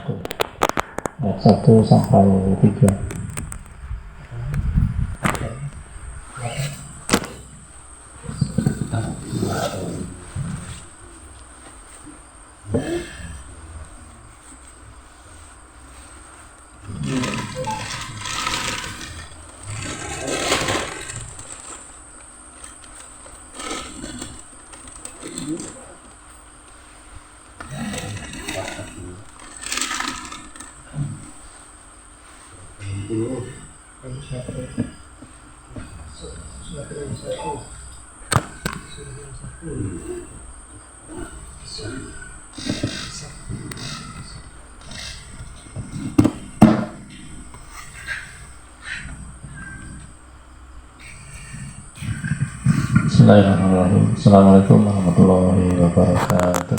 ayat 1 sampai 3. Bismillahirrahmanirrahim. Assalamualaikum warahmatullahi wabarakatuh.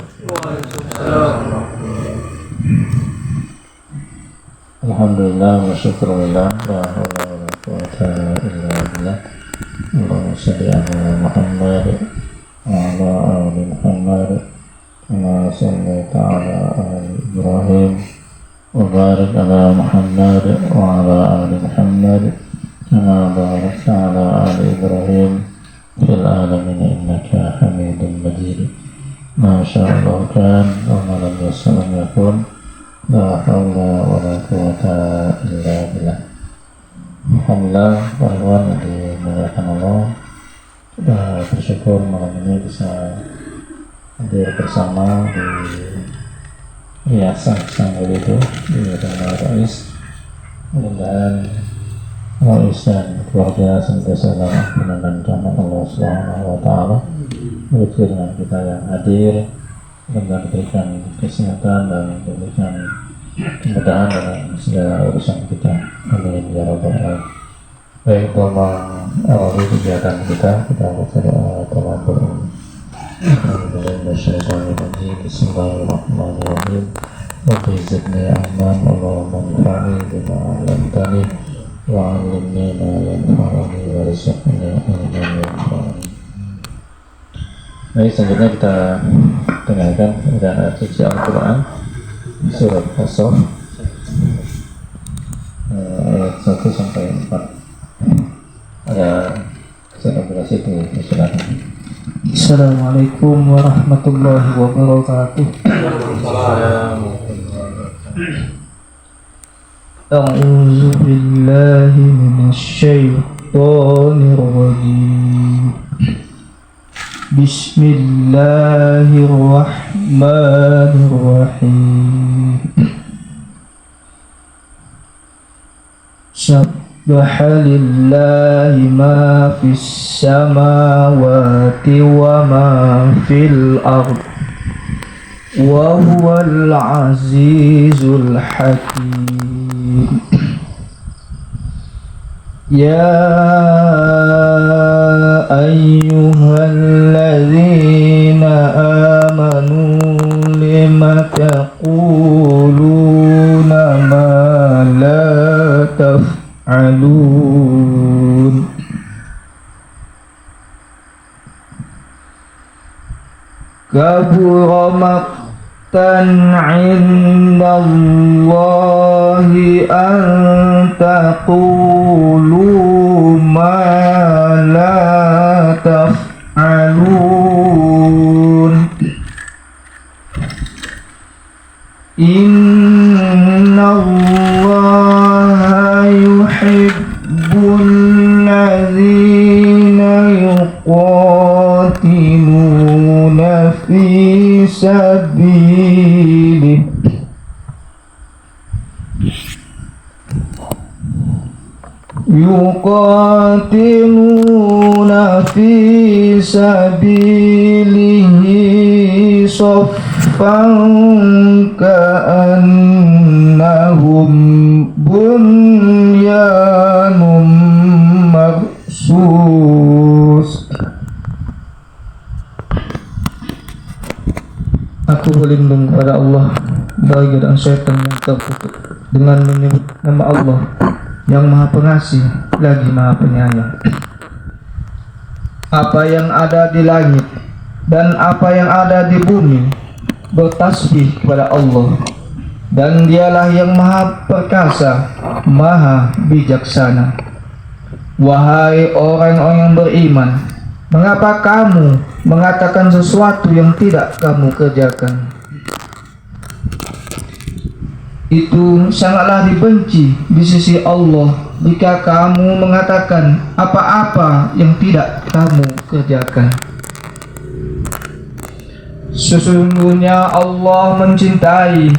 Alhamdulillah wa syukurillah la haula wa la quwwata illa billah. Allahumma shalli ala Muhammad wa ala ali Muhammad kama shallaita ala ali Ibrahim wa barik ala Muhammad wa ala ali Muhammad kama barakta ala ali Ibrahim fil alamin innaka Hamidum Majid. Ma syaa Allah kan wa ma lam yasha' lam yakun. La haula wa la quwwata illa billah. Alhamdulillah, teman-teman yang dimuliakan Allah, kita bersyukur malam ini bisa hadir bersama di riasan Sanggul itu di Rumah Rais. Mudah-mudahan Rais dan keluarga senantiasa dalam ampunan dan rahmat Allah Subhanahu wa Ta'ala. Begitu dengan kita yang hadir, dan berikan kesehatan dan berikan kemudahan dalam segala urusan kita. Amin ya rabbal alamin. Baik, untuk mengawali kegiatan kita berdoa tawakal. Bismillahirrahmanirrahim. Rabbi zidni ilman, Allahumma anfa'ni bima 'allamtani wa 'allimni ma yanfa'uni warzuqni ilman yanfa'uni. Baik, selanjutnya kita dengarkan bacaan suci Al-Quran surat As-Saff ayat 1 sampai 4. Ada klarifikasi silakan. Assalamualaikum warahmatullahi wabarakatuh. A'udzu billahi minasy syaithanir rajim. Bismillahirrahmanirrahim. Subhana lillahi ma fis samawati wa ma fil ard wa huwal azizul hakim. Ya ayyuhalladzina amanu lima taquluna ma la taf'alun. Kabura maqtan 'indallahi an taqulu ma la taf'alun. Innallaha yuhibbul ladzina yuqatiluna fi sabilihi saffan ka'annahum bunyanun marsus. Aku berlindung kepada Allah dari godaan syaitan yang terkutuk dengan menyebut nama Allah yang Maha Pengasih lagi Maha Penyayang. Apa yang ada di langit dan apa yang ada di bumi bertasbih kepada Allah. dan dialah yang maha perkasa, maha bijaksana. Wahai orang-orang yang beriman, mengapa kamu mengatakan sesuatu yang tidak kamu kerjakan? Itu sangatlah dibenci di sisi Allah jika kamu mengatakan apa-apa yang tidak kamu kerjakan. Sesungguhnya Allah mencintai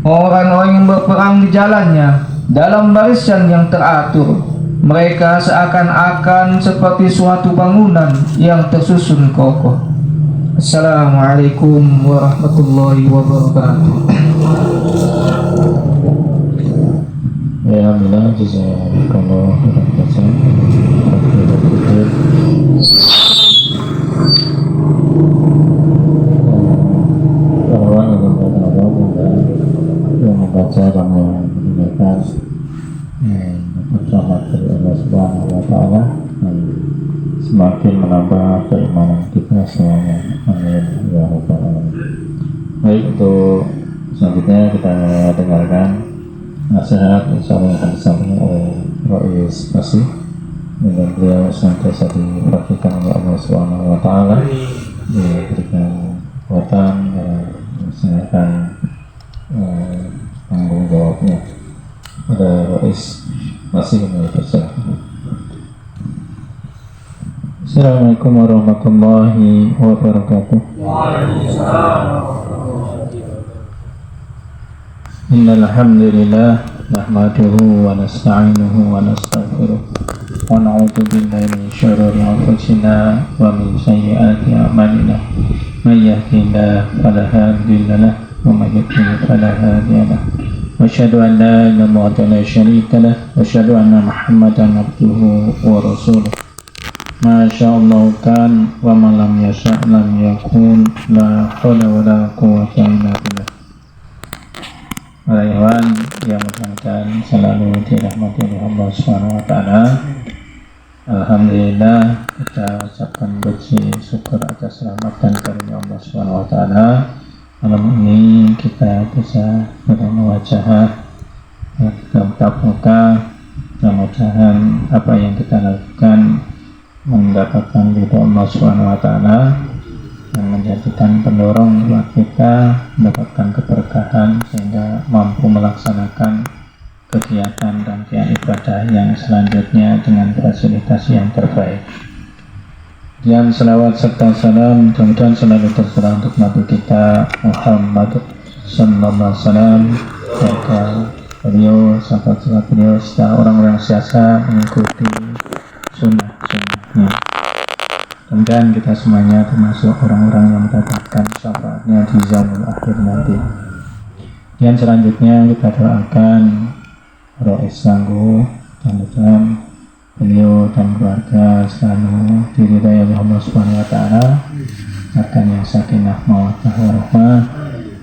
orang-orang yang berperang di jalannya dalam barisan yang teratur. Mereka seakan-akan seperti suatu bangunan yang tersusun kokoh. Assalamualaikum warahmatullahi wabarakatuh. Ya alhamdulillah, jazakallahu khairan. Orang yang membaca dan mendengarkan dapat rahmat dari Allah Subhanahu wa Ta'ala dan semakin menambah keimanan kita semuanya. Amin ya rabbal alamin. Baik, untuk selanjutnya kita dengarkan nasihat insyaallah yang akan disampaikan oleh Rais Masih, dan beliau senantiasa diperhatikan oleh Allah Subhanahu wa Ta'ala, diberikan kekuatan dan melaksanakan tanggung jawabnya. Pada Rais Masih yang dipersilakan. Assalamualaikum warahmatullahi wabarakatuh. Innal hamdalillah nahmaduhu wa nasta'inuhu wa nastaghfiruh wa na'udzu billahi min syururi anfusina wa min sayyiati a'malina. May yahdihillahu fala mudilla lahu wa may yudlil fala hadiya lahu. Wa asyhadu an la ilaha illa la syarika lahu wa asyhadu anna Muhammadan abduhu wa rasuluh. Ma sya'allahu kan wa ma lam yasha' lam yakun. La haula wa la quwwata illa billah. Para ikhwan yang mudah-mudahan selalu dirahmati oleh Allah Subhanahu wa Ta'ala, alhamdulillah kita ucapkan puji syukur atas rahmat dan karunia Allah Subhanahu wa Ta'ala. Malam ini kita bisa bertemu wajah, bertatap muka. Mudah-mudahan apa yang kita lakukan mendapatkan ridho Allah Subhanahu wa Ta'ala, yang menjadikan pendorong buat kita mendapatkan keberkahan sehingga mampu melaksanakan kegiatan dan ibadah yang selanjutnya dengan fasilitas yang terbaik. Dan selawat serta salam mudah-mudahan selalu tercurah untuk Nabi kita Muhammad sallallahu alaihi wasallam, serta beliau, sahabat-sahabat beliau, serta orang-orang siasa mengikuti sunnah-sunnahnya. Kemudian kita semuanya termasuk orang-orang yang mendapatkan syafaatnya di zamanul akhir nanti. Dan selanjutnya kita doakan Rais Sanggu dan beliau dan keluarga selalu diridhai oleh Allah Subhanahu wa Ta'ala, akan yang sakinah mawaddah warahmah.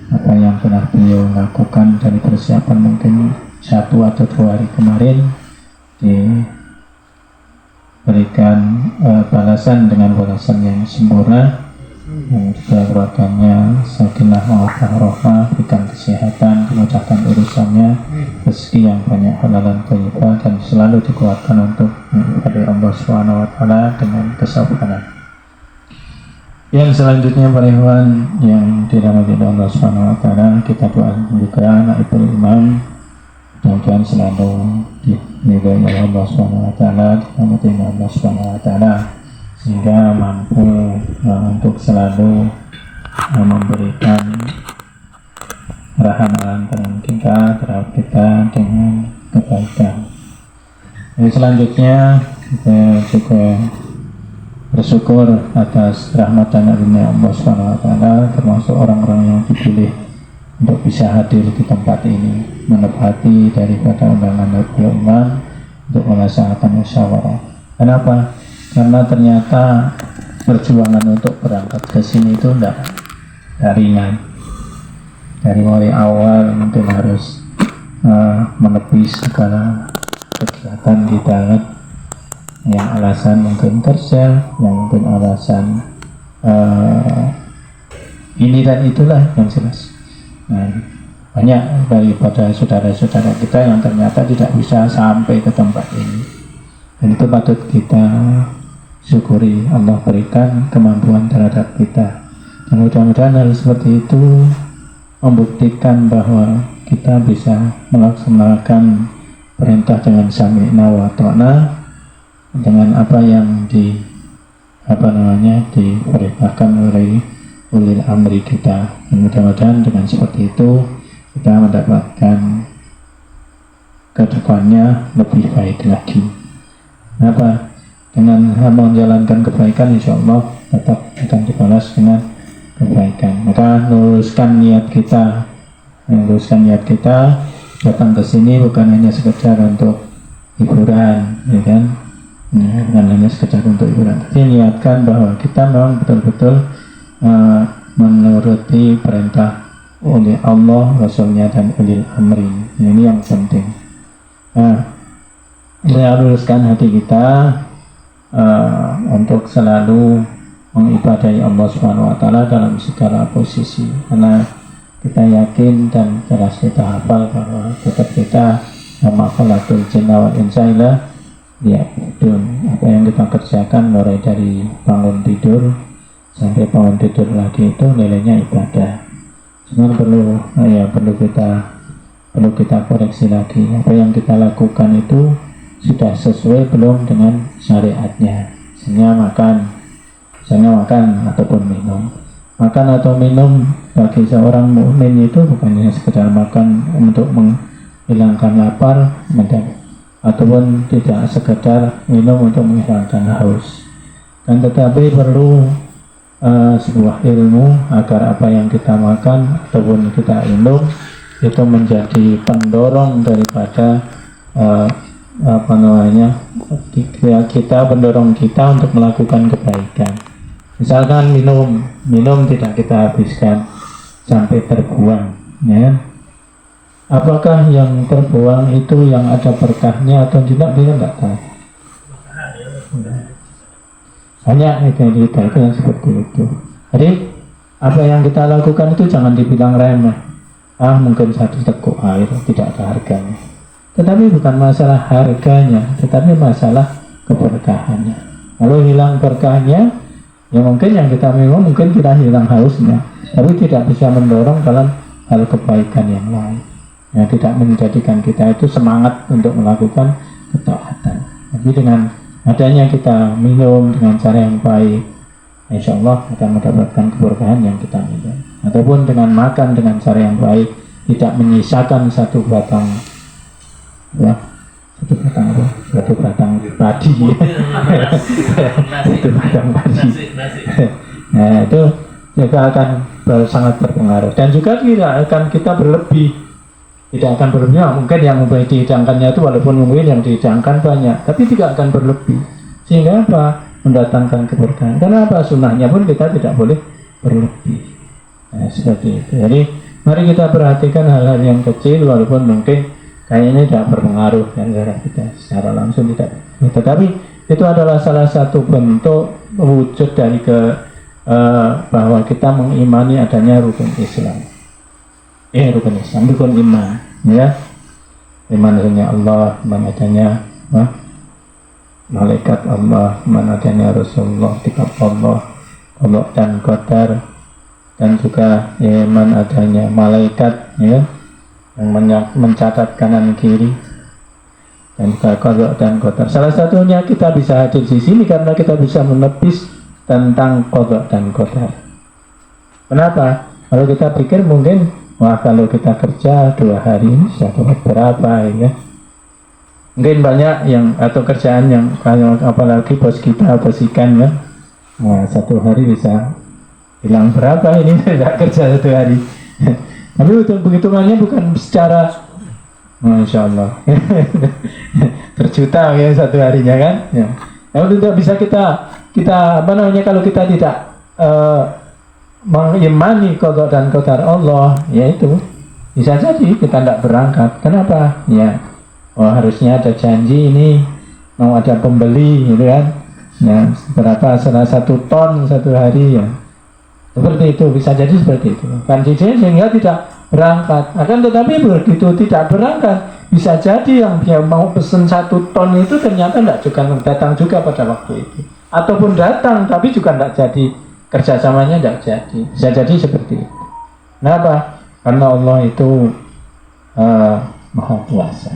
Apa yang telah beliau lakukan dari persiapan mungkin 1 atau 2 hari kemarin berikan balasan dengan balasan yang sempurna, yang juga keluarganya sakinah mawaddah warahmah, berikan kesehatan, dimudahkan urusannya, rezeki yang banyak halal dan thayyibah, dan selalu dikuatkan untuk mengibadati Allah Subhanahu wa Ta'ala dengan kesabaran. Yang selanjutnya para ikhwan yang dirahmati Allah Subhanahu wa Ta'ala, kita doakan juga naibul imam, mudah-mudahan selalu diridhai oleh Allah Subhanahu wa Ta'ala, dirahmati Allah Subhanahu wa Ta'ala, sehingga mampu untuk selalu memberikan arahan-arahan terhadap kita dengan kebaikan. Jadi selanjutnya kita juga bersyukur atas rahmat dan karunia Allah Subhanahu wa Ta'ala, termasuk orang-orang yang dipilih untuk bisa hadir di tempat ini, menepati daripada undangan Nabi Iman untuk melaksanakan musyawarah. Kenapa? Karena ternyata perjuangan untuk berangkat ke sini itu tidak ringan. Dari mulai awal mungkin harus menepis segala kegiatan di darat, yang alasan mungkin kerja, yang mungkin alasan ini dan itulah yang jelas. Nah, banyak daripada saudara-saudara kita yang ternyata tidak bisa sampai ke tempat ini. Dan itu patut kita syukuri, Allah berikan kemampuan terhadap kita. Dan mudah-mudahan hal seperti itu membuktikan bahwa kita bisa melaksanakan perintah dengan sami'na wa ta'na, dengan apa yang diperintahkan oleh ulil amri kita. Dan mudah-mudahan dengan seperti itu kita mendapatkan kedepannya lebih baik lagi. Kenapa? Dengan menjalankan kebaikan, insya Allah tetap akan dibalas dengan kebaikan. Maka luruskan niat kita, datang ke sini bukan hanya sekedar untuk hiburan, ya kan? Bukan hanya sekedar untuk hiburan, tapi niatkan bahwa kita memang betul-betul menuruti perintah oleh Allah, Rasulnya, dan ulil amri. Ini yang penting. Saya luruskan hati kita untuk selalu mengibadahi Allah SWT dalam segala posisi, karena kita yakin dan jelas kita hafal bahwa tetap kita ma khalaqtul jinna wal insa illa liya'budun. Apa yang kita kerjakan mulai dari bangun tidur sampai bangun tidur lagi itu nilainya ibadah. Cuma perlu kita koreksi lagi, apa yang kita lakukan itu sudah sesuai belum dengan syariatnya. Misalnya makan ataupun minum. Makan atau minum bagi seorang mukmin itu bukan hanya sekedar makan untuk menghilangkan lapar, ataupun tidak sekedar minum untuk menghilangkan haus. Dan tetapi perlu sebuah ilmu agar apa yang kita makan ataupun kita minum itu menjadi pendorong daripada pendorong kita untuk melakukan kebaikan. Misalkan minum tidak kita habiskan sampai terbuang, ya. Apakah yang terbuang itu yang ada berkahnya atau tidak, kita tidak tahu. Banyak itu yang seperti itu. Jadi apa yang kita lakukan itu jangan dibilang remeh. Mungkin satu teguk air tidak ada harganya. Tetapi bukan masalah harganya, tetapi masalah keberkahannya. Kalau hilang berkahnya, ya mungkin yang kita minum mungkin kita hilang hausnya, tapi tidak bisa mendorong dalam hal kebaikan yang lain. Ya, tidak menjadikan kita itu semangat untuk melakukan ketaatan. Tapi dengan adanya kita minum dengan cara yang baik, insya Allah akan mendapatkan keberkahan yang kita minum. Ataupun dengan makan dengan cara yang baik, tidak menyisakan satu batang padi. Itu batang padi. Nah, itu juga akan sangat berpengaruh. Dan juga tidak akan kita berlebih. Tidak akan berlebih. Mungkin yang dihidangkannya itu walaupun mungkin yang dihidangkan banyak, tapi tidak akan berlebih. Sehingga apa? Mendatangkan keberkahan. Karena apa? Sunnahnya pun kita tidak boleh berlebih. Nah, seperti itu. Jadi mari kita perhatikan hal-hal yang kecil walaupun mungkin kayaknya tidak berpengaruh antara kita secara langsung tidak. Tetapi itu adalah salah satu bentuk wujud dari bahwa kita mengimani adanya rukun Islam. Rukun iman, ya. Iman adanya Allah, iman adanya malaikat Allah, iman adanya Rasulullah, kitab Allah dan qadar. Dan juga iman adanya malaikat, ya, yang mencatat kanan kiri, dan juga qada dan qadar. Salah satunya kita bisa hadir di sini karena kita bisa menepis tentang qada dan qadar. Kenapa? Kalau kita pikir mungkin, kalau kita kerja 2 hari ini sudah dapat berapa, ya. Mungkin banyak yang atau kerjaan yang apalagi bos kita, bos ikan, ya. Nah, 1 hari bisa hilang berapa ini tidak kerja 1 hari. Tapi untuk penghitungannya bukan secara Masya Allah berjuta ya 1 harinya kan, ya. Kalau tidak bisa kita kalau kita tidak mengimani qada dan qadar Allah, yaitu bisa jadi kita tidak berangkat. Kenapa? Ya, harusnya ada janji ini, mau ada pembeli, gitu kan, ya, berapa salah 1 ton 1 hari, ya. Seperti itu, bisa jadi seperti itu. Kan sehingga tidak berangkat. Akan tetapi begitu tidak berangkat, bisa jadi yang dia mau pesen 1 ton itu ternyata tidak juga datang juga pada waktu itu, ataupun datang tapi juga tidak jadi, kerjasamanya tidak jadi. Bisa jadi seperti itu. Kenapa? Karena Allah itu Maha Kuasa.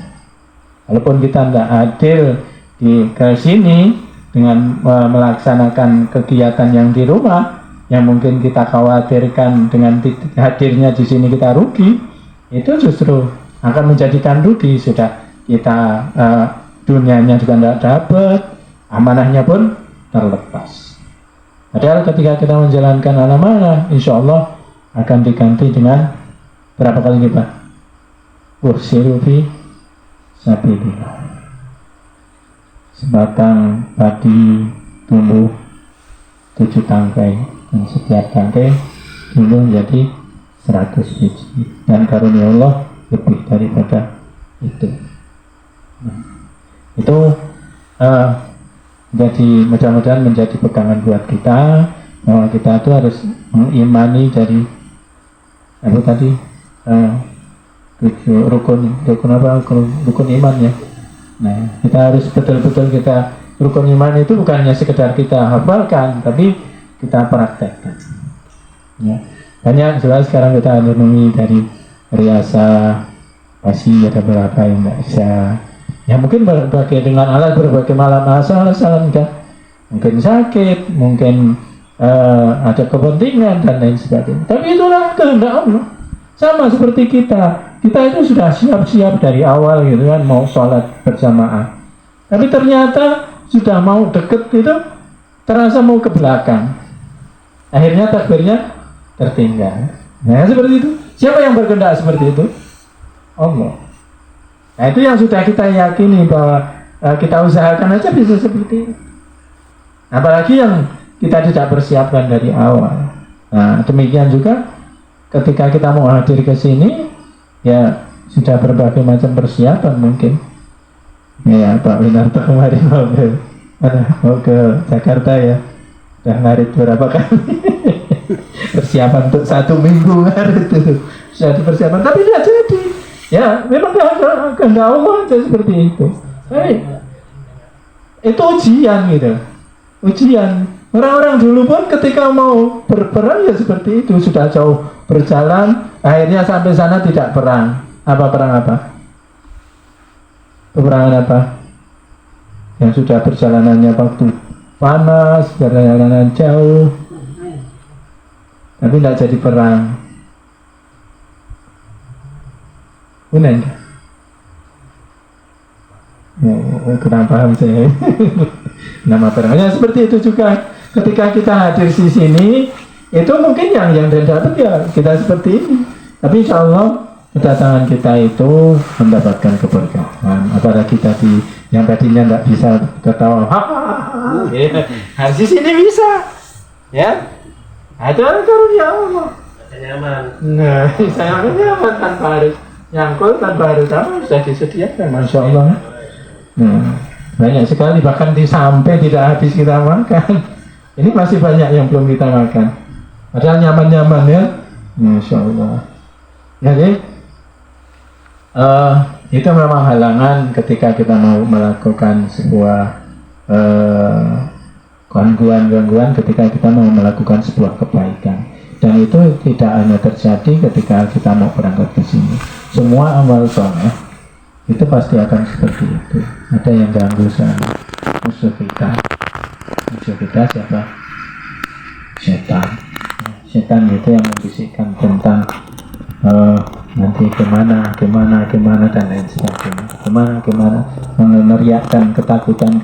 Walaupun kita tidak hadir di ke sini dengan melaksanakan kegiatan yang di rumah, yang mungkin kita khawatirkan dengan hadirnya di sini kita rugi, itu justru akan menjadikan rugi. Sudah kita dunianya juga tidak dapat, amanahnya pun terlepas. Padahal ketika kita menjalankan amanah, insya Allah akan diganti dengan berapa kali lipat? Ursilu fi sabilillah. Sebatang padi tumbuh 7 tangkai, dan setiap tangkai tumbuh menjadi 100 biji, dan karunia Allah lebih daripada itu. Itu jadi mudah-mudahan menjadi pegangan buat kita, bahwa kita itu harus mengimani dari apa tadi 7 rukun iman ya. Nah, kita harus betul-betul kita rukun iman itu bukannya sekedar kita hafalkan, tapi kita praktekkan. Ya. Banyak jelas sekarang kita menemui dari riasa pasti ada beberapa yang tidak bisa. Ya mungkin berbagai dengan alat berbagai masalah kan. Mungkin sakit, mungkin ada kepentingan dan lain sebagainya. Tapi itulah kehendak Allah. Sama seperti kita itu sudah siap-siap dari awal gitu kan, mau sholat berjamaah. Tapi ternyata sudah mau deket itu terasa mau ke belakang. Akhirnya takbirnya tertinggal. Nah seperti itu. Siapa yang berkehendak seperti itu? Allah. Nah itu yang sudah kita yakini bahwa kita usahakan aja bisa seperti itu. Apalagi yang kita tidak persiapkan dari awal. Nah demikian juga ketika kita mau hadir ke sini, ya sudah berbagai macam persiapan mungkin. Ya Pak Winarto kemarin mau ke Jakarta ya, udah ngarit berapa kali persiapan untuk 1 minggu ngarit itu sudah persiapan, tapi tidak jadi. Ya memang kehendak Allah aja seperti itu. Tapi itu ujian gitu, ujian. Orang-orang dulu pun ketika mau berperang ya seperti itu, sudah jauh berjalan, akhirnya sampai sana tidak perang. Perang apa? Peperangan apa? Yang sudah perjalanannya waktu panas, perjalanan jauh, tapi tidak jadi perang. Benar? Kurang paham saya. Nama perangnya seperti itu juga. Ketika kita hadir di sini, itu mungkin yang dapat ya kita seperti ini. Tapi insya Allah kedatangan kita itu mendapatkan keberkahan. Apalagi tadi yang tadinya nggak bisa ketawa, harus di sini bisa, ya. Ada karunia Allah. Nyaman. Nah, saya nyaman tanpa harus nyangkul, tanpa harus apa, sudah disediakan, masya Allah. Nah, banyak sekali bahkan sampai tidak habis kita makan. Ini masih banyak yang belum kita makan. Padahal nyaman-nyaman ya, masya Allah. Jadi itu memang halangan ketika kita mau melakukan sebuah gangguan-gangguan ketika kita mau melakukan sebuah kebaikan. Dan itu tidak hanya terjadi ketika kita mau berangkat ke sini. Semua amal soleh itu pasti akan seperti itu. Ada yang ganggu sama musuh kita. Musuh kita siapa? Setan. Setan itu yang membisikkan tentang nanti kemana dan lain sebagainya. Kemana meneriakkan ketakutan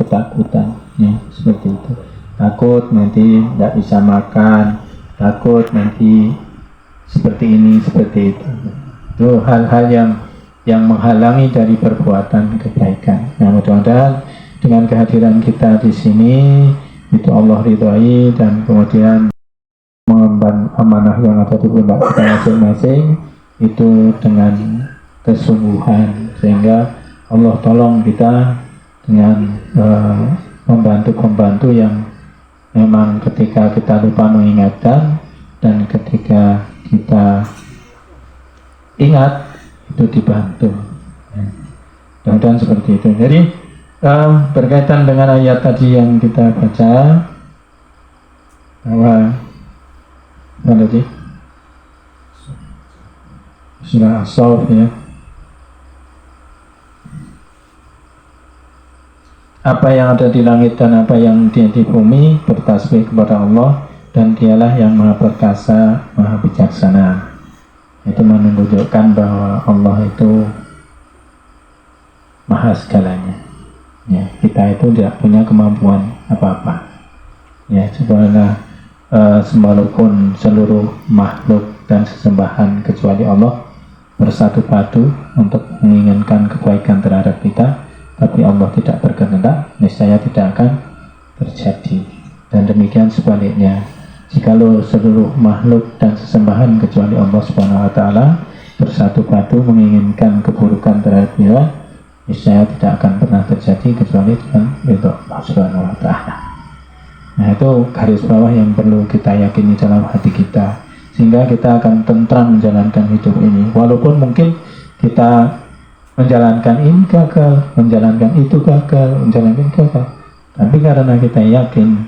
ya, seperti itu. Takut nanti tidak bisa makan, takut nanti seperti ini seperti itu. Itu hal-hal yang menghalangi dari perbuatan kebaikan. Nah, mudah-mudahan dengan kehadiran kita di sini itu Allah ridhoi, dan kemudian mengemban amanah yang ada di pundak kita masing-masing itu dengan kesungguhan, sehingga Allah tolong kita dengan pembantu-pembantu yang memang ketika kita lupa mengingatkan, dan ketika kita ingat itu dibantu. Mudah-mudahan seperti itu. Jadi berkaitan dengan ayat tadi yang kita baca, bahwa mana tadi? Surah As-Saff ya. Apa yang ada di langit dan apa yang di bumi bertasbih kepada Allah, dan Dialah yang Maha Perkasa, Maha Bijaksana. Itu menunjukkan bahwa Allah itu Maha segalanya. Ya, kita itu tidak punya kemampuan apa-apa. Ya, sebenarnya walaupun seluruh makhluk dan sesembahan kecuali Allah bersatu padu untuk menginginkan kebaikan terhadap kita, tapi Allah tidak berkehendak, niscaya tidak akan terjadi. Dan demikian sebaliknya, jikalau seluruh makhluk dan sesembahan kecuali Allah Subhanahu wa Ta'ala bersatu padu menginginkan keburukan terhadap kita, niscaya tidak akan pernah terjadi kecuali dengan ridho Allah Subhanahu wa Ta'ala. Nah, itu garis bawah yang perlu kita yakini dalam hati kita, sehingga kita akan tentram menjalankan hidup ini. Walaupun mungkin kita menjalankan ini gagal, menjalankan itu gagal, menjalankan gagal, tapi karena kita yakin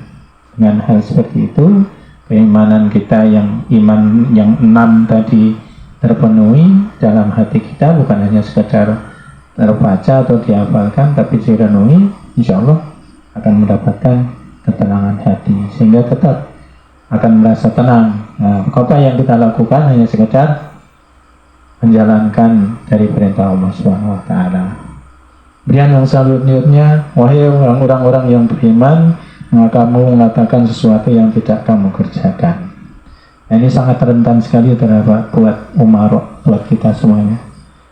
dengan hal seperti itu, keimanan kita yang iman yang 6 tadi terpenuhi dalam hati kita, bukan hanya sekedar terbaca atau dihafalkan, tapi direnungi, insya Allah akan mendapatkan ketenangan hati, sehingga tetap akan merasa tenang. Nah, apa yang kita lakukan hanya sekedar menjalankan dari perintah Allah Subhanahu wa Ta'ala. Kemudian yang selanjutnya, wahai orang-orang yang beriman, maka kamu mengatakan sesuatu yang tidak kamu kerjakan. Nah, ini sangat rentan sekali terhadap buat umarok, buat kita semuanya.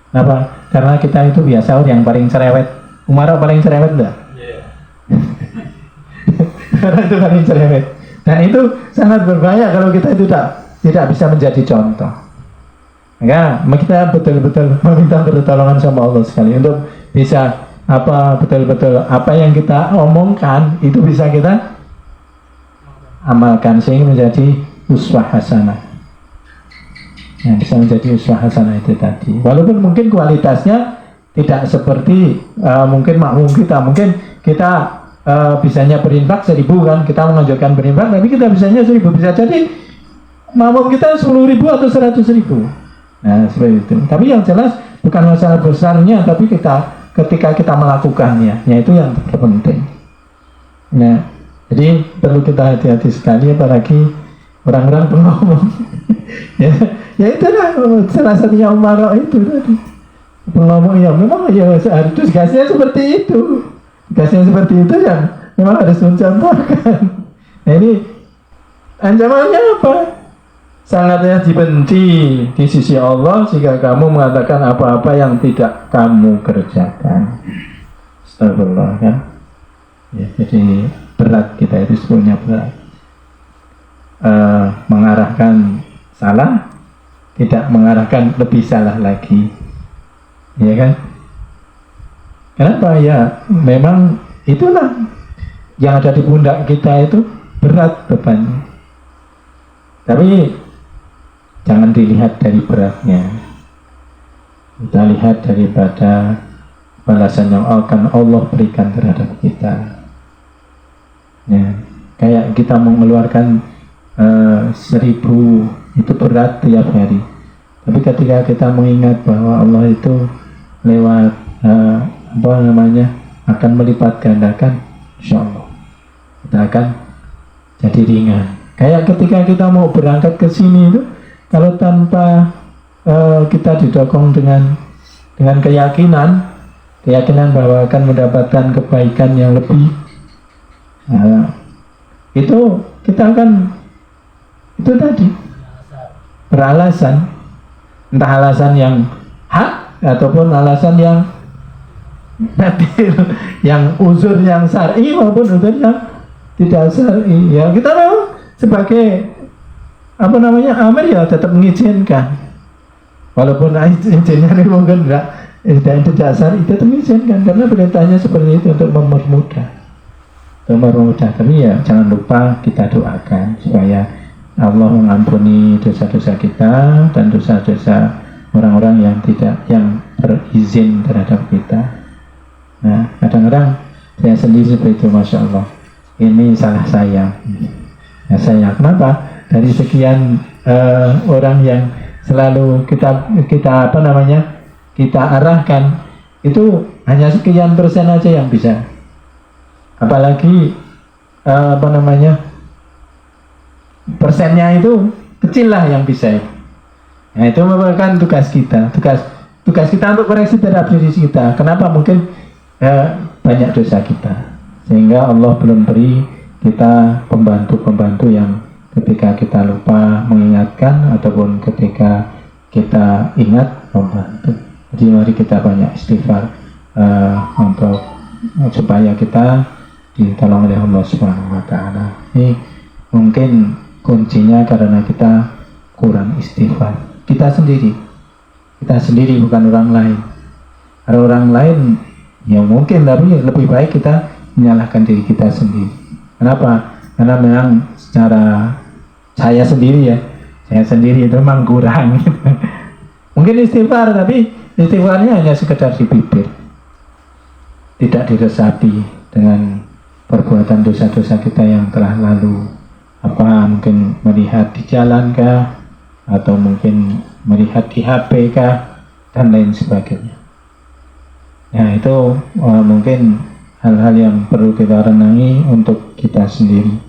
Kenapa? Karena kita itu biasa yang paling cerewet. Umarok paling cerewet enggak? Karena itu paling cerewet. Dan itu sangat berbahaya kalau kita itu tidak bisa menjadi contoh. Maka kita betul-betul meminta pertolongan sama Allah sekali untuk bisa betul-betul apa yang kita omongkan itu bisa kita amalkan sehingga menjadi uswah hasanah. Yang bisa menjadi uswah hasanah itu tadi. Walaupun mungkin kualitasnya tidak seperti mungkin makmum kita. Mungkin kita bisanya berinfak 1.000 kan, kita mengajukan berinfak, tapi kita bisanya 1.000, bisa jadi makmum kita 10.000 atau 100.000. Nah, seperti itu. Tapi yang jelas bukan masalah besarnya, tapi ketika kita melakukannya, ya itu yang terpenting. Nah, jadi perlu kita hati-hati sekali, apalagi orang-orang pengomong. ya itulah salah satunya umarok itu tadi. Pengomong ya memang ya seharusnya tugasnya seperti itu. Tugasnya seperti itu yang memang harus mencontohkan. Nah, ini ancamannya apa? Sangatnya dibenci di sisi Allah jika kamu mengatakan apa-apa yang tidak kamu kerjakan. Astagfirullah kan? Ya, jadi berat kita itu sebenarnya berat. Mengarahkan salah, tidak mengarahkan lebih salah lagi, ya kan? Kenapa? Ya memang itulah yang ada di pundak kita itu berat bebannya. Tapi jangan dilihat dari beratnya, kita lihat daripada balasan yang akan Allah berikan terhadap kita. Ya, kayak kita mengeluarkan 1.000 itu berat tiap hari, tapi ketika kita mengingat bahwa Allah itu lewat akan melipat gandakan, insya Allah kita akan jadi ringan. Kayak ketika kita mau berangkat ke sini itu, kalau tanpa kita didokong dengan keyakinan bahwa akan mendapatkan kebaikan yang lebih, itu kita akan itu tadi beralasan, entah alasan yang hak ataupun alasan yang batil, yang uzur yang syar'i maupun uzur yang tidak syar'i. Ya kita memang sebagai amir ya tetap mengizinkan, walaupun izinnya mungkin tidak syar'i, tetap mengizinkan karena perintahnya seperti itu untuk mempermudah. Tapi ya jangan lupa kita doakan supaya Allah mengampuni dosa-dosa kita dan dosa-dosa orang-orang yang berizin terhadap kita. Nah, kadang-kadang saya sendiri seperti itu, Masya Allah. Ini salah saya. Nah, saya kenapa? Dari sekian orang yang selalu kita arahkan, itu hanya sekian persen aja yang bisa. Apalagi persennya itu kecil lah yang bisa. Nah, itu merupakan tugas kita. Tugas kita untuk koreksi terhadap diri kita. Kenapa? Mungkin banyak dosa kita, sehingga Allah belum beri kita pembantu-pembantu yang ketika kita lupa mengingatkan, ataupun ketika kita ingat membantu. Jadi mari kita banyak istighfar supaya kita ditolong oleh Allah Subhanahu wa Ta'ala. Ini mungkin kuncinya karena kita kurang istighfar. Kita sendiri bukan orang lain. Ada orang lain ya mungkin, tapi lebih baik kita menyalahkan diri kita sendiri. Kenapa? Karena memang secara saya sendiri itu memang kurang. Mungkin istighfar, tapi istighfarnya hanya sekedar di bibir, tidak diresapi dengan perbuatan dosa-dosa kita yang telah lalu. Mungkin melihat di jalan kah, atau mungkin melihat di HP kah, dan lain sebagainya. Nah, itu mungkin hal-hal yang perlu kita renangi untuk kita sendiri.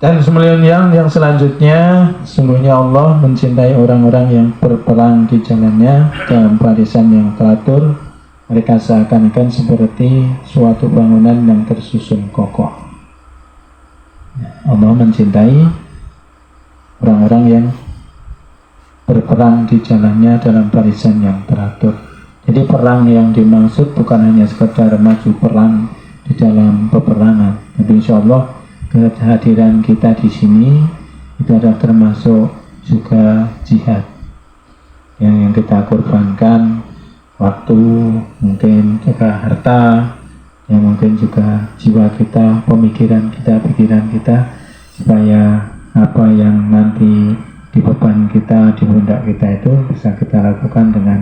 Dan kemudian yang selanjutnya, sungguhnya Allah mencintai orang-orang yang berperang di jalannya dalam barisan yang teratur. Mereka seakan-akan seperti suatu bangunan yang tersusun kokoh. Allah mencintai orang-orang yang berperang di jalannya dalam barisan yang teratur. Jadi perang yang dimaksud bukan hanya sekedar maju perang di dalam peperangan, tapi insya Allah kehadiran kita di sini itu adalah termasuk juga jihad yang kita korbankan, waktu, mungkin juga harta, yang mungkin juga jiwa kita, pemikiran kita, pikiran kita, supaya apa yang nanti di beban kita, di pundak kita itu bisa kita lakukan dengan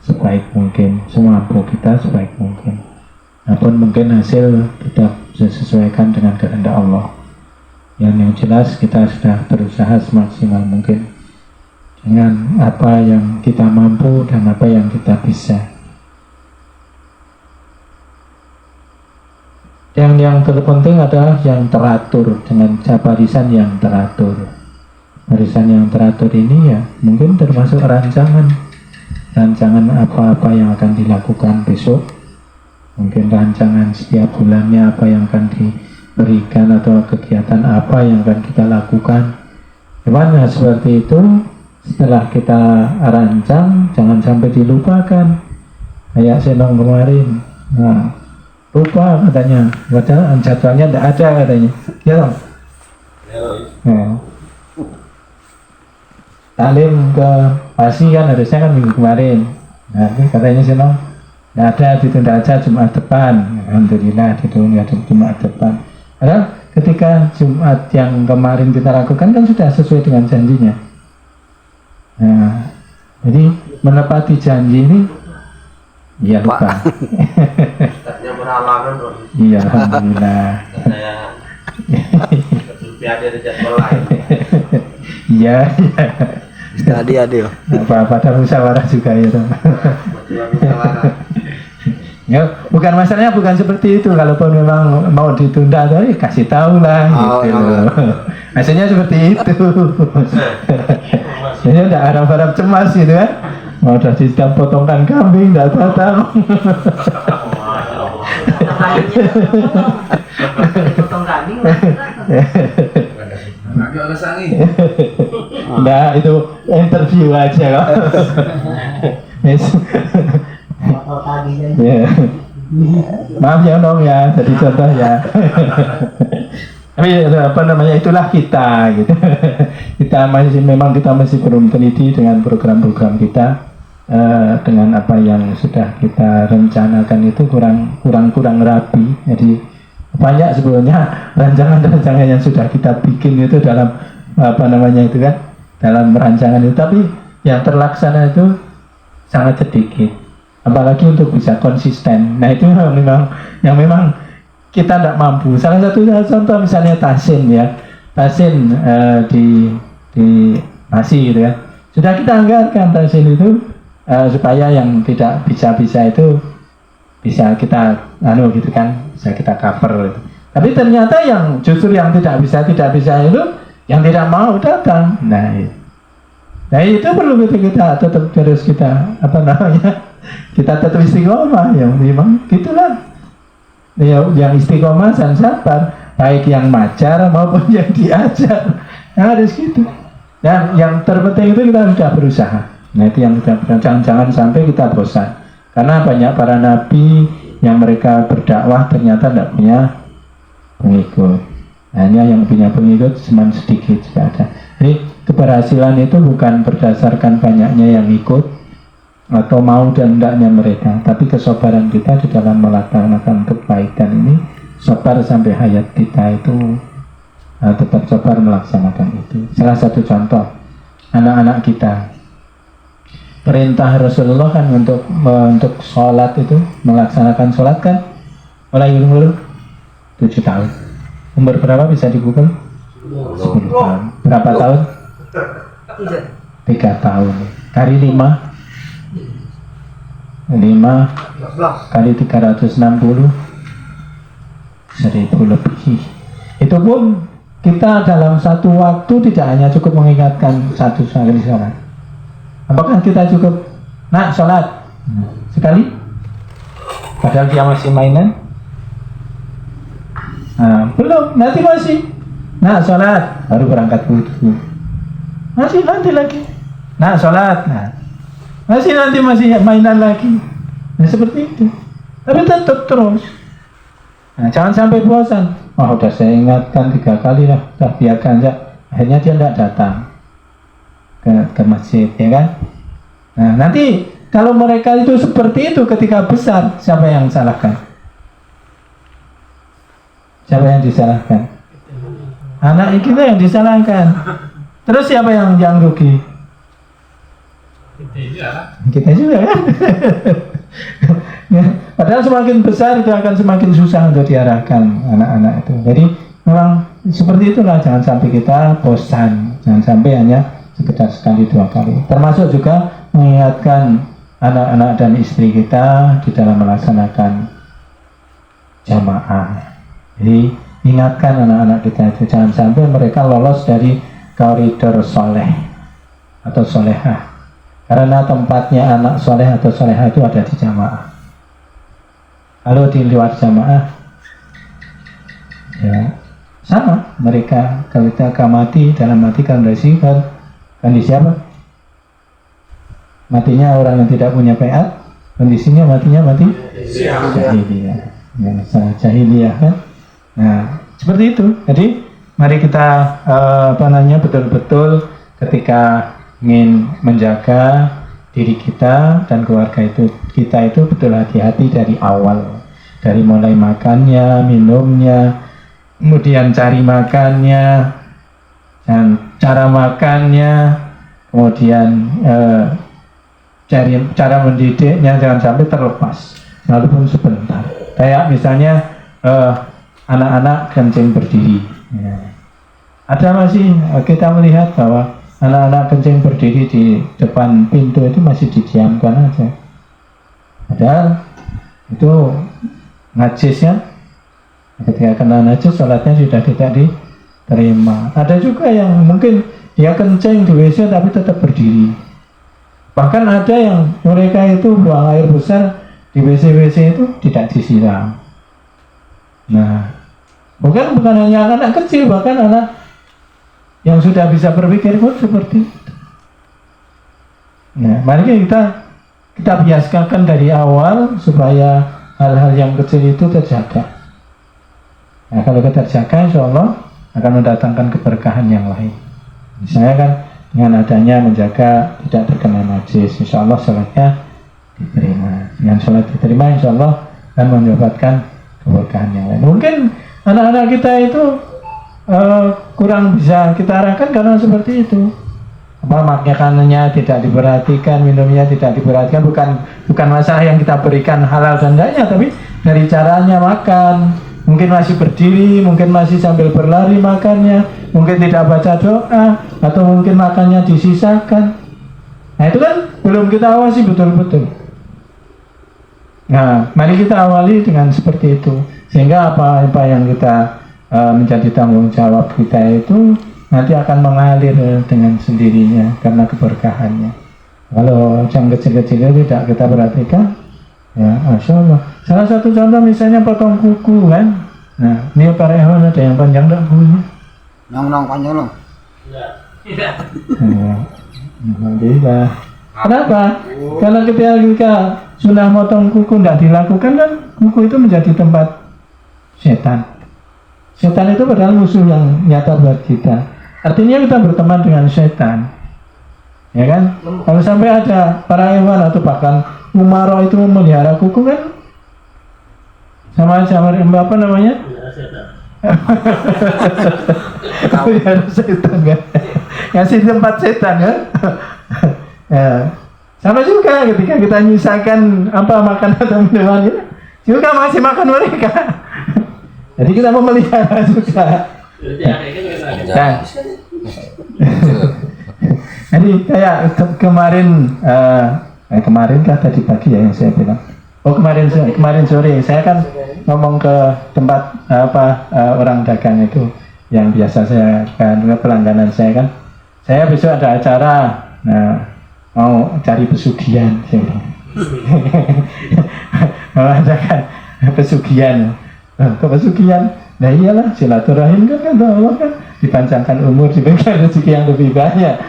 sebaik mungkin, semampu kita sebaik mungkin. Namun mungkin hasil tidak disesuaikan dengan kehendak Allah. Yang jelas kita sudah berusaha semaksimal mungkin dengan apa yang kita mampu dan apa yang kita bisa. Yang terpenting adalah yang teratur, dengan barisan yang teratur. Barisan yang teratur ini ya mungkin termasuk rancangan apa-apa yang akan dilakukan besok, mungkin rancangan setiap bulannya apa yang akan diberikan, atau kegiatan apa yang akan kita lakukan. Gimana seperti itu, setelah kita rancang jangan sampai dilupakan. Kayak Senong kemarin, nah, lupa katanya, padahal jadwalnya tidak ada katanya, ya dong. Talim ke Pasi kan harusnya kan minggu kemarin. Nah, katanya Senong tidak ada, ditunda aja Jumat depan. Alhamdulillah ditunda Jumat depan. Padahal ketika Jumat yang kemarin kita lakukan kan sudah sesuai dengan janjinya. Nah, jadi menepati janji ini ya lupa. Tadinya berhalangan dong. Iya, alhamdulillah. Saya ada jadwal lain. Iya. Tadi adil. Apa ada musyawarah juga ya, Tom. Ya, bukan masalahnya bukan seperti itu. Kalaupun memang mau ditunda, tadi kasih tahu lah. Gitu. Maksudnya seperti itu. Jadi udah harap-harap cemas gitu kan. Mau udah sedang potongkan kambing, tidak datang. Potong kambing. Nah, itu interview aja kok. Ya. Maaf ya dong ya, jadi contoh ya. Tapi apa namanya, itulah kita gitu. Kita masih belum teliti dengan program-program kita, dengan apa yang sudah kita rencanakan itu kurang rapi. Jadi banyak sebetulnya rancangan-rancangan yang sudah kita bikin itu dalam apa namanya itu kan, dalam rancangan itu, tapi yang terlaksana itu sangat sedikit, apalagi untuk bisa konsisten. Nah itu yang memang kita tidak mampu. Salah satu contoh misalnya tasin ya, tasin di Pasi gitu ya, sudah kita anggarkan tasin itu supaya yang tidak bisa itu bisa kita gitu kan, bisa kita cover gitu. Tapi ternyata yang justru yang tidak bisa itu yang tidak mau datang. Nah itu perlu kita tetap terus kita kita tetap istiqomah ya, memang gitulah ya, yang istiqomah dan sabar, baik yang majar maupun yang diajar, harus gitu. Dan yang terpenting itu kita sudah berusaha. Nah itu yang kita jangan sampai kita bosan, karena banyak para nabi yang mereka berdakwah ternyata tidak punya pengikut, hanya yang punya pengikut cuma sedikit juga ada. Jadi keberhasilan itu bukan berdasarkan banyaknya yang ikut atau mau dan tidaknya mereka, tapi kesabaran kita di dalam melaksanakan kebaikan ini, sabar sampai hayat kita itu tetap sabar melaksanakan itu. Salah satu contoh anak-anak kita, perintah Rasulullah kan untuk sholat itu, melaksanakan sholat kan mulai umur 7 tahun. Umur berapa bisa dipukul? 10 tahun. Berapa tahun? 3 tahun. Kali 5 kali 360 1000 lebih. Itu pun kita dalam satu waktu tidak hanya cukup mengingatkan satu kali sholat. Apakah kita cukup nak sholat sekali? Padahal dia masih mainan. Belum, nanti masih nak sholat baru berangkat wudhu, masih nanti lagi nak sholat, masih mainan lagi. Nah seperti itu. Tapi tetap terus. Jangan sampai bosan. Udah saya ingatkan 3 kali lah, biarkan aja. Akhirnya dia tidak datang ke masjid, ya kan? Nah nanti kalau mereka itu seperti itu ketika besar, siapa yang salahkan? Siapa yang disalahkan? Anak kita yang disalahkan. Terus siapa yang rugi? Kita juga kan? Ya, padahal semakin besar itu akan semakin susah untuk diarahkan anak-anak itu. Jadi memang seperti itulah, jangan sampai kita bosan, jangan sampai hanya sekedar sekali 2 kali. Termasuk juga mengingatkan anak-anak dan istri kita di dalam melaksanakan jamaah. Jadi ingatkan anak-anak kita itu jangan sampai mereka lolos dari koridor soleh atau solehah, karena tempatnya anak soleh atau solehah itu ada di jamaah. Kalau di luar jamaah ya sama, mereka ketika mati dalam mati kondisi apa? Matinya orang yang tidak punya PA, kondisinya matinya mati jahiliyah, jahiliyah kan. Nah, seperti itu. Jadi mari kita betul-betul ketika ingin menjaga diri kita dan keluarga kita itu betul hati-hati dari awal, dari mulai makannya, minumnya, kemudian cari makannya dan cara makannya, kemudian cari cara mendidiknya, jangan sampai terlepas walaupun sebentar. Kayak misalnya anak-anak kencing berdiri ya. Ada masih kita melihat bahwa anak-anak kencing berdiri di depan pintu itu masih didiamkan aja, padahal itu najis ya. Ketika kena najis, sholatnya sudah tidak diterima. Ada juga yang mungkin dia kencing di WC tapi tetap berdiri. Bahkan ada yang mereka itu buang air besar di WC itu tidak disiram. Nah, bukan hanya anak kecil, bahkan anak yang sudah bisa berpikir pun seperti itu. Nah, mari kita biasakan dari awal supaya hal-hal yang kecil itu terjaga. Nah, kalau kita terjaga, insya Allah akan mendatangkan keberkahan yang lain. Misalnya kan dengan adanya menjaga tidak terkena najis, insya Allah sholatnya diterima. Dengan sholat diterima, insya Allah akan mendapatkan keberkahan yang lain. Mungkin anak-anak kita itu kurang bisa kita arahkan karena seperti itu. makanannya tidak diperhatikan, minumnya tidak diperhatikan, bukan masalah yang kita berikan halal dan enggaknya, tapi dari caranya makan. Mungkin masih berdiri, mungkin masih sambil berlari makannya, mungkin tidak baca doa, atau mungkin makannya disisakan. Nah itu kan belum kita awasi betul-betul. Nah, mari kita awali dengan seperti itu, sehingga apa yang kita menjadi tanggung jawab kita itu nanti akan mengalir dengan sendirinya karena keberkahannya. Kalau yang kecil-kecil tidak kita perhatikan, ya Masya Allah. Salah satu contoh misalnya potong kuku kan. Nah, ini para hewan ada yang panjang tak kukunya? Nong panjang loh. Ya, Alhamdulillah. Kenapa? Karena ketika sudah motong kuku tidak dilakukan kan kuku itu menjadi tempat setan. Setan itu padahal musuh yang nyata buat kita. Artinya kita berteman dengan setan. Ya kan? Kalau sampai ada para hewan atau bahkan umaro itu memelihara kuku kan sama aja apa namanya? Memelihara setan kan? Ngasih tempat setan kan? Ya. Sama juga ketika kita nyisakan apa makan atau minuman itu juga masih makan mereka. Jadi kita memelihara juga. Nah, jadi kayak kemarin kah tadi pagi ya yang saya bilang. Oh kemarin sore saya kan ngomong ke tempat orang dagang itu yang biasa saya kan pelangganan saya kan. Saya besok ada acara, nah mau cari pesugihan, saya bilang. Mau adakan pesugihan. Ke pesugihan, nah iyalah silaturahim kan kata Allah kan dipanjangkan umur, diberikan rezeki yang lebih banyak.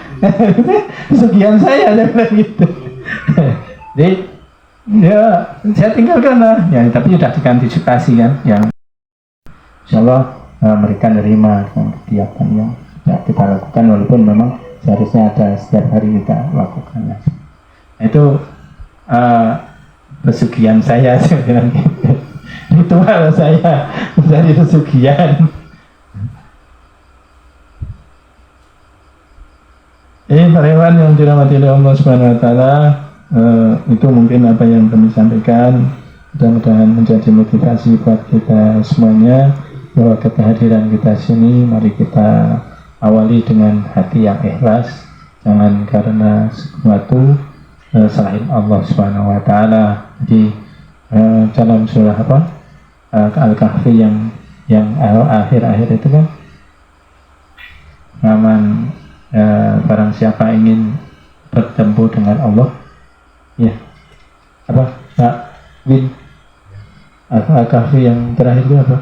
Pesugihan saya ada gitu. Jadi ya saya tinggalkan lah, ya tapi sudah diantisipasi kan, yang Insya Allah mereka nerima dengan kegiatan yang sudah kita lakukan walaupun memang seharusnya ada setiap hari kita lakukannya. Itu pesugihan saya bilang gitu. Ritual saya mencari pesugihan. Para hewan yang dirahmati oleh Allah Subhanahu Wa Taala, itu mungkin apa yang kami sampaikan. Mudah-mudahan menjadi motivasi buat kita semuanya bahwa kehadiran kita sini, mari kita awali dengan hati yang ikhlas, jangan karena sesuatu selain Allah Subhanahu Wa Taala. Jadi dalam surah Al-Kahfi yang akhir-akhir itu kan, aman barang siapa ingin bertemu dengan Allah, ya apa Pak Win, Al-Kahfi yang terakhir itu apa?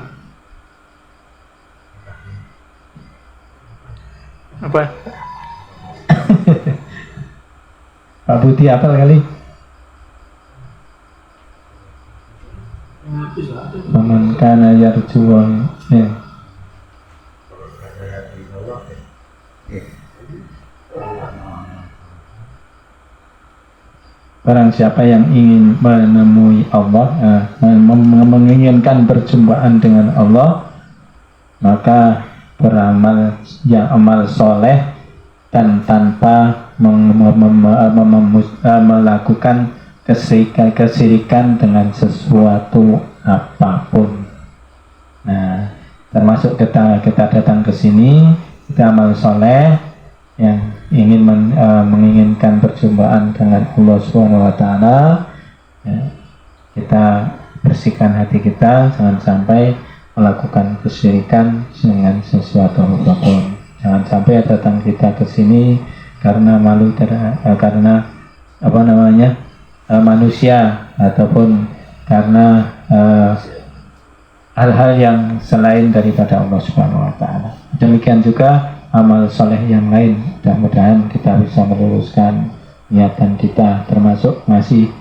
Pak Budi apal kali? Paman kana yarjuwon ya. Barang siapa yang ingin menemui Allah, menginginkan perjumpaan dengan Allah, maka beramal yang amal soleh dan tanpa melakukan kesirikan dengan sesuatu apapun. Nah, termasuk kita datang ke sini, kita amal soleh yang ingin menginginkan perjumpaan dengan Allah Subhanahu Wa Taala. Ya, kita bersihkan hati kita, jangan sampai melakukan kesirikan dengan sesuatu apapun. Jangan sampai datang kita ke sini karena malu karena manusia ataupun karena hal-hal yang selain daripada Allah Subhanahu Wa Taala. Demikian juga amal soleh yang lain. Mudah-mudahan kita bisa meluruskan niatan kita, termasuk ngasih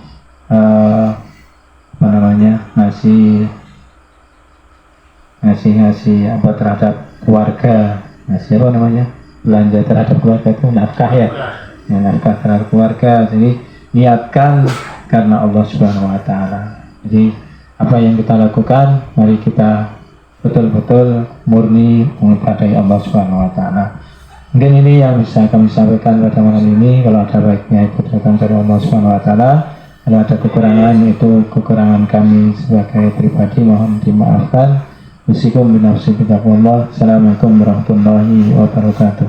ngasih apa terhadap keluarga, belanja terhadap keluarga itu nafkah ya, nafkah terhadap keluarga. Jadi niatkan karena Allah Subhanahu Wa Taala. Jadi apa yang kita lakukan, mari kita betul-betul murni mengibadah Allah Subhanahu Wa Taala. Mungkin ini yang bisa kami sampaikan pada malam ini. Kalau ada baiknya itu datang dari Allah Subhanahu Wa Taala. Kalau ada kekurangan itu kekurangan kami sebagai pribadi, mohon dimaafkan. Usikum binafsi bittaqwallah. Assalamualaikum warahmatullahi wabarakatuh.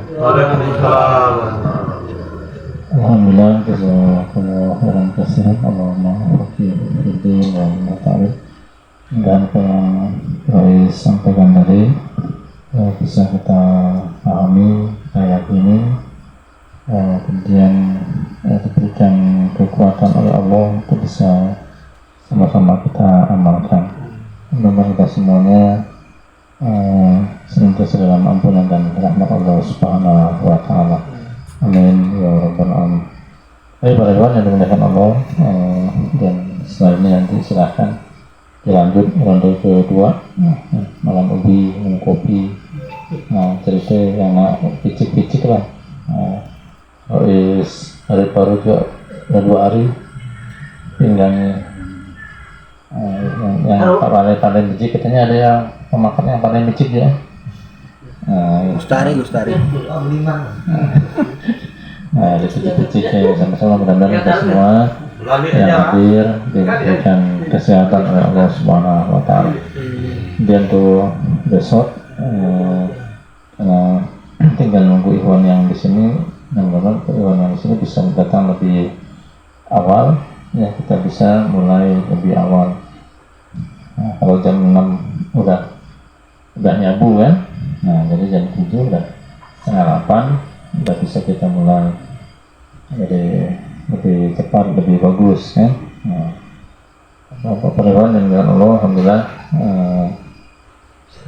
Alhamdulillah, jazakallahu khairan katsiran. Allahumma wafiqin wa ta'ala. Dan yang sampaikan tadi bisa kita pahami, saya yakini, kemudian diberikan kekuatan oleh Allah untuk bisa sama-sama kita amalkan. Mudah-mudahan kita semuanya senantiasa dalam ampunan dan rahmat Allah Subhanahu wa Ta'ala. Amin ya rabbal alamin. Baik para ikhwan yang dimuliakan Allah, dan setelah ini nanti silakan dilanjut ronde kedua, malam ubi, minum kopi, cerita yang picik-picik lah. Hari baru juga udah 2 hari pinggangnya. Yang paling micik katanya ada yang pemakan yang paling micik ya. Lustari. Nah, dicicik-cicik ya, sama-sama mudah-mudahan kita semua yang hadir diberikan kesehatan oleh Allah Subhanahu wa Ta'ala. Kemudian tuh besok karena tinggal nunggu ikhwan yang di sini, mudah-mudahan ikhwan yang di sini bisa datang lebih awal ya, kita bisa mulai lebih awal. Nah, kalau jam 6 udah nyabu kan, nah jadi jam 7 udah setengah 8 udah bisa kita mulai, jadi lebih cepat, lebih bagus kan. Nah, Bapak-Bapak yang dengan Allah, alhamdulillah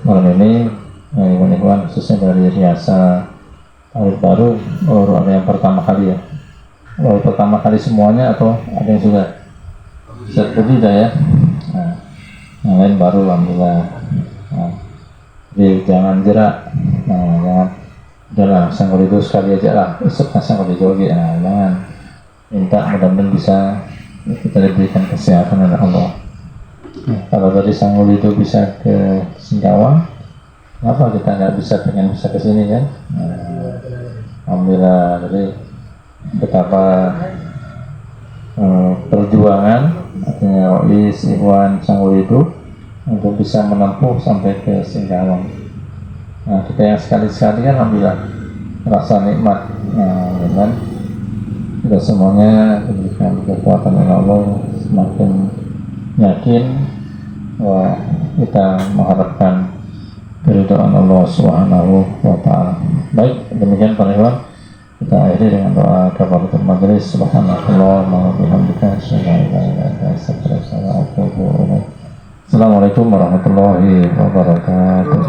malam ini ikhwan-ikhwan khususnya dari Riasa tahun baru baru ada yang pertama kali ya. Baru pertama kali semuanya atau ada yang sudah berbeda ya. Nah, yang lain baru alhamdulillah. Nah, jadi jangan jerak, jangan udahlah sanggol itu sekali aja lah, esok sanggol itu lagi, jangan. Minta mudah-mudahan bisa kita diberikan kesehatan oleh Allah. Kalau tadi sanggol itu bisa ke Singkawang, kenapa kita nggak pengen bisa ke sini kan? Alhamdulillah, jadi betapa perjuangan artinya Rois, Ikhwan, Sanggol itu untuk bisa menempuh sampai ke Singkawang. Nah, kita yang sekali-sekali kan alhamdulillah rasa nikmat, dan kita semuanya diberikan kekuatan oleh Allah, semakin yakin bahwa kita mengharapkan keridhaan Allah Subhanahu wa Ta'ala. Baik, demikian para ikhwan, kita akhiri dengan doa kafaratul majelis. Subhanallah wa bihamdika, asyhadu an la ilaha illa anta, astaghfiruka wa atubu ilaik. Assalamualaikum warahmatullahi wabarakatuh.